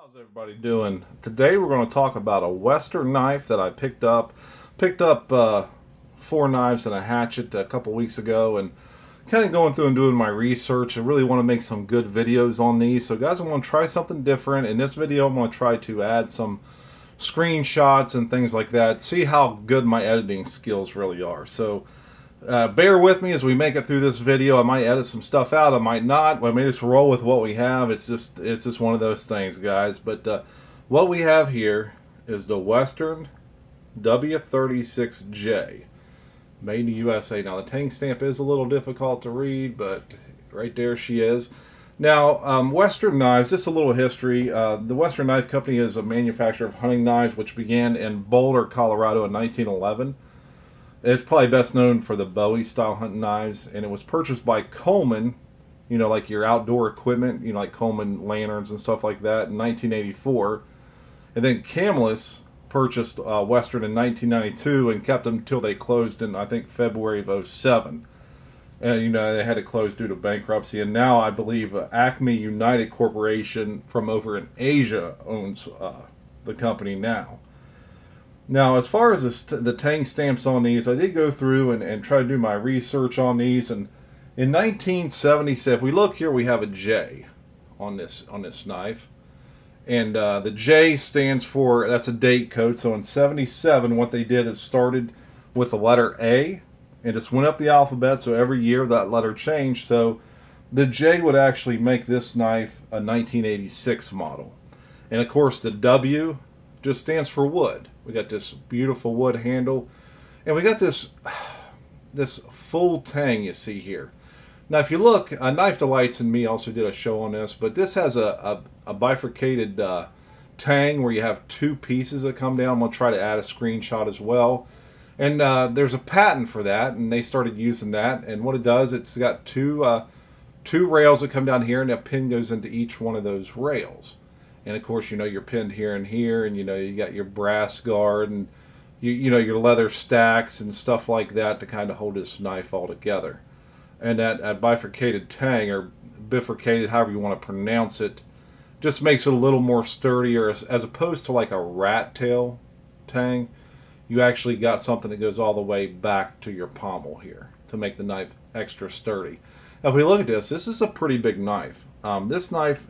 How's everybody doing? Today we're going to talk about a Western knife that I picked up. Picked up 4 knives and a hatchet a couple weeks ago, and kind of going through and doing my research. I really want to make some good videos on these. So guys, I'm going to try something different. In this video I'm going to try to add some screenshots and things like that. See how good my editing skills really are. So bear with me as we make it through this video. I might edit some stuff out, I might not. I may just roll with what we have. It's just one of those things, guys. But what we have here is the Western W36 I, made in the USA. Now the tang stamp is a little difficult to read, but right there she is. Now Western knives, just a little history. The Western Knife Company is a manufacturer of hunting knives, which began in Boulder, Colorado in 1911. It's probably best known for the Bowie style hunting knives, and it was purchased by Coleman, you know, like your outdoor equipment, you know, like Coleman lanterns and stuff like that, in 1984. And then Camless purchased Western in 1992 and kept them until they closed in, I think, February of 07. And, you know, they had to close due to bankruptcy. And now I believe Acme United Corporation from over in Asia owns the company now. Now, as far as the tang stamps on these, I did go through and try to do my research on these. And in 1977, if we look here, we have a J on this knife. And the J stands for, that's a date code. So in 77, what they did is started with the letter A and just went up the alphabet. So every year that letter changed. So the J would actually make this knife a 1986 model. And of course the W just stands for wood. We got this beautiful wood handle, and we got this full tang you see here. Now if you look, Knife Delights and me also did a show on this, but this has a bifurcated tang where you have 2 pieces that come down. I'm going to try to add a screenshot as well. And there's a patent for that, and they started using that. And what it does, it's got two rails that come down here, and a pin goes into each one of those rails. And of course, you know, you're pinned here and here, and you know, you got your brass guard and you know, your leather stacks and stuff like that to kind of hold this knife all together. And that bifurcated tang, or bifurcated, however you want to pronounce it, just makes it a little more sturdier, as opposed to like a rat tail tang. You actually got something that goes all the way back to your pommel here to make the knife extra sturdy. Now, if we look at this, this is a pretty big knife. This knife,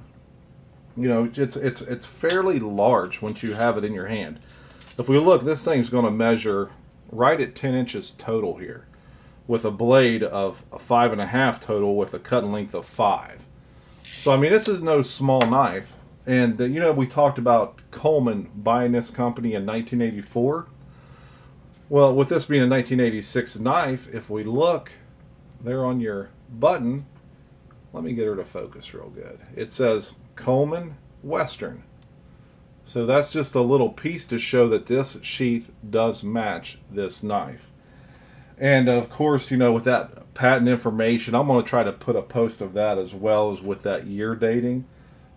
you know, it's fairly large once you have it in your hand. If we look, this thing's going to measure right at 10 inches total here, with a blade of 5.5 total, with a cut and length of 5. So I mean, this is no small knife. And you know, we talked about Coleman buying this company in 1984. Well, with this being a 1986 knife, if we look there on your button, let me get her to focus real good. It says Coleman Western. So that's just a little piece to show that this sheath does match this knife. And of course, you know, with that patent information, I'm going to try to put a post of that as well as with that year dating.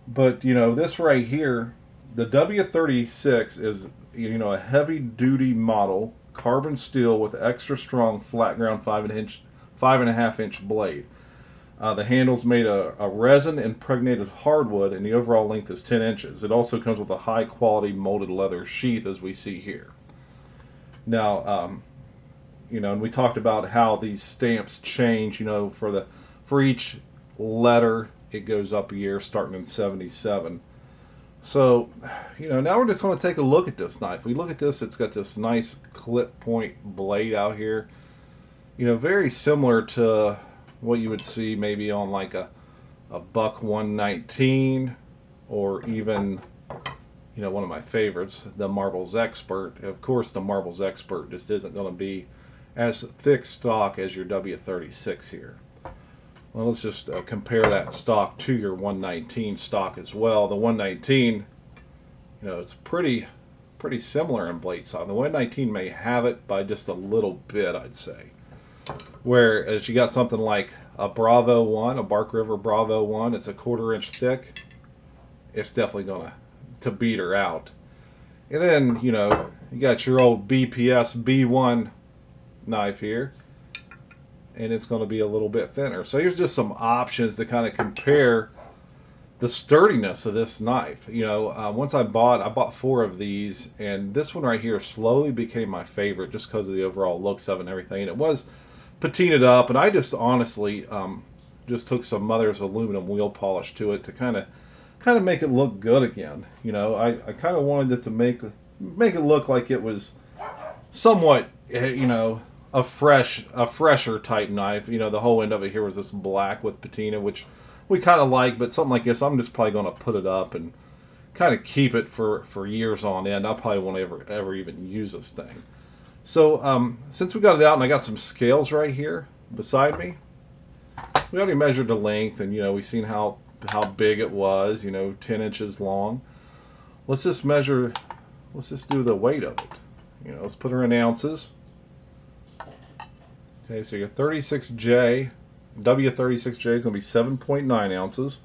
But you know, this right here, the W36 is, you know, a heavy duty model, carbon steel with extra strong flat ground 5.5 inch blade. The handle's made a resin impregnated hardwood, and the overall length is 10 inches. It also comes with a high quality molded leather sheath, as we see here. Now, you know, and we talked about how these stamps change. You know, for each letter, it goes up a year, starting in 77. So, you know, now we're just going to take a look at this knife. We look at this; it's got this nice clip point blade out here. You know, very similar to what you would see maybe on like a Buck 119, or even, you know, one of my favorites, the Marbles Expert. Of course, the Marbles Expert just isn't going to be as thick stock as your W36 here. Well, let's just compare that stock to your 119 stock as well. The 119, you know, it's pretty similar in blade size. The 119 may have it by just a little bit, I'd say. Whereas you got something like a Bravo 1, a Bark River Bravo 1, it's a 1/4 inch thick. It's definitely going to beat her out. And then, you know, you got your old BPS B1 knife here, and it's going to be a little bit thinner. So here's just some options to kind of compare the sturdiness of this knife. You know, once I bought 4 of these, and this one right here slowly became my favorite just because of the overall looks of it and everything. And it was patinaed up, and I just honestly just took some Mother's aluminum wheel polish to it to kind of make it look good again. You know, I kind of wanted it to make it look like it was somewhat, you know, a fresher type knife. You know, the whole end of it here was this black with patina, which we kind of like, but something like this, I'm just probably going to put it up and kind of keep it for years on end. I probably won't ever even use this thing. So since we got it out, and I got some scales right here beside me, we already measured the length, and you know, we've seen how big it was. You know, 10 inches long. Let's just do the weight of it. You know, let's put her in ounces. Okay, so your 36J, W36J is going to be 7.9 ounces.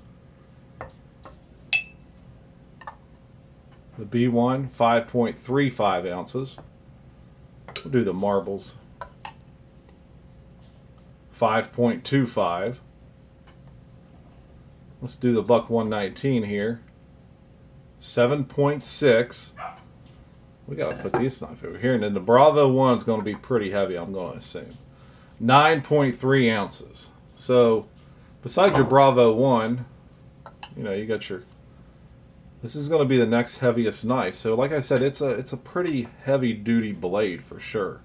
The B1, 5.35 ounces. We'll do the marbles. 5.25. Let's do the Buck 119 here. 7.6. We gotta put this knife over here, and then the Bravo 1 is going to be pretty heavy, I'm going to assume. 9.3 ounces. So, besides your Bravo 1, you know, you got your. This is going to be the next heaviest knife. So, like I said, it's a pretty heavy duty blade for sure.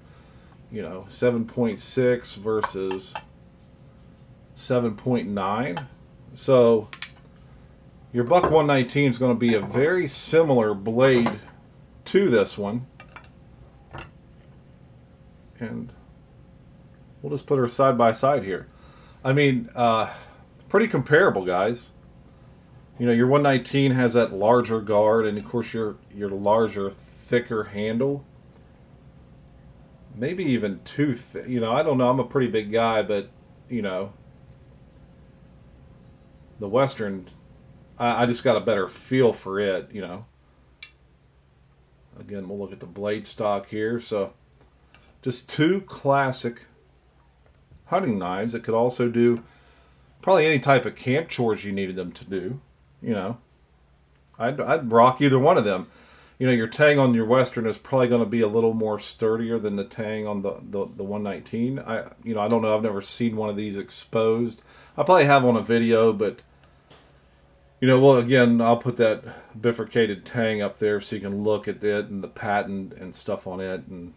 You know, 7.6 versus 7.9. So, your Buck 119 is going to be a very similar blade to this one. And we'll just put her side by side here. I mean, pretty comparable, guys. You know, your 119 has that larger guard, and of course your larger, thicker handle. Maybe even too thick. You know, I don't know. I'm a pretty big guy, but you know, the Western, I just got a better feel for it. You know. Again, we'll look at the blade stock here. So, just 2 classic hunting knives that could also do probably any type of camp chores you needed them to do. You know, I'd rock either one of them. You know, your tang on your Western is probably going to be a little more sturdier than the tang on the 119. I don't know. I've never seen one of these exposed. I probably have on a video, but you know, well, again, I'll put that bifurcated tang up there so you can look at it and the patent and stuff on it, and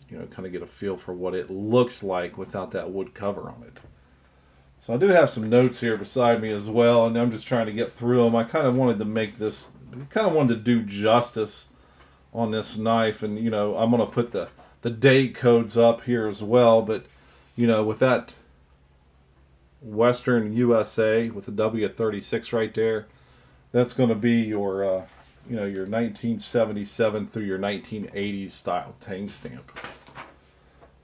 you know, kind of get a feel for what it looks like without that wood cover on it. So I do have some notes here beside me as well, and I'm just trying to get through them. I kind of wanted to make this, kind of wanted to do justice on this knife, and you know, I'm going to put the date codes up here as well. But you know, with that Western USA with the W36 right there, that's going to be your you know, your 1977 through your 1980s style tang stamp,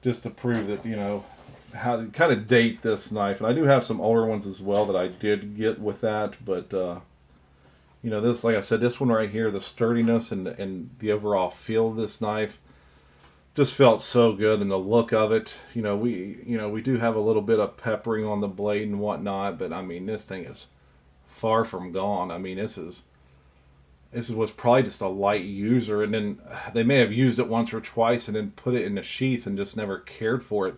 just to prove that, you know, how to kind of date this knife. And I do have some older ones as well that I did get with that, but you know, this, like I said, this one right here, the sturdiness and the overall feel of this knife just felt so good, and the look of it. You know, we do have a little bit of peppering on the blade and whatnot, but I mean, this thing is far from gone. I mean, this was probably just a light user, and then they may have used it once or twice and then put it in the sheath and just never cared for it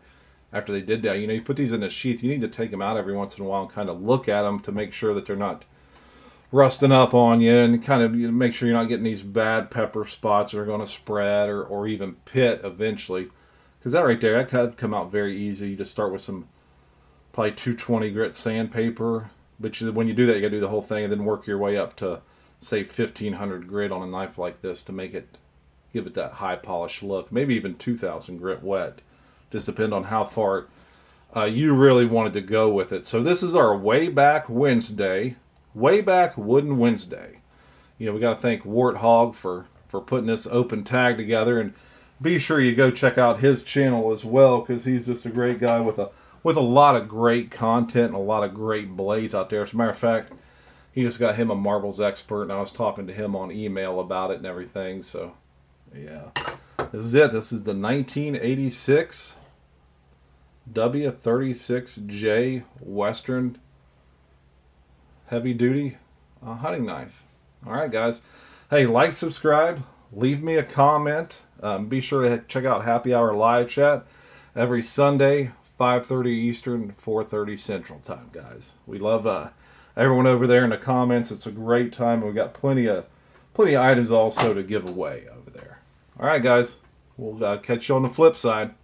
after they did that. You know, you put these in a sheath, you need to take them out every once in a while and kind of look at them to make sure that they're not rusting up on you, and kind of make sure you're not getting these bad pepper spots that are going to spread or even pit eventually. Because that right there, that could come out very easy. You just start with some probably 220 grit sandpaper, but when you do that, you got to do the whole thing and then work your way up to, say, 1500 grit on a knife like this to make it, give it that high polished look. Maybe even 2000 grit wet. Just depend on how far you really wanted to go with it. So this is our Way Back Wednesday. Way Back Wooden Wednesday. You know, we got to thank Warthog for putting this open tag together, and be sure you go check out his channel as well, because he's just a great guy with a lot of great content and a lot of great blades out there. As a matter of fact, he just got him a marbles expert, and I was talking to him on email about it and everything. So yeah, this is it. This is the 1986 W36J Western heavy duty hunting knife. All right, guys. Hey, like, subscribe, leave me a comment. Be sure to check out Happy Hour live chat every Sunday, 5:30 Eastern, 4:30 Central time, guys. We love everyone over there in the comments. It's a great time. We got plenty of items also to give away over there. All right, guys. We'll catch you on the flip side.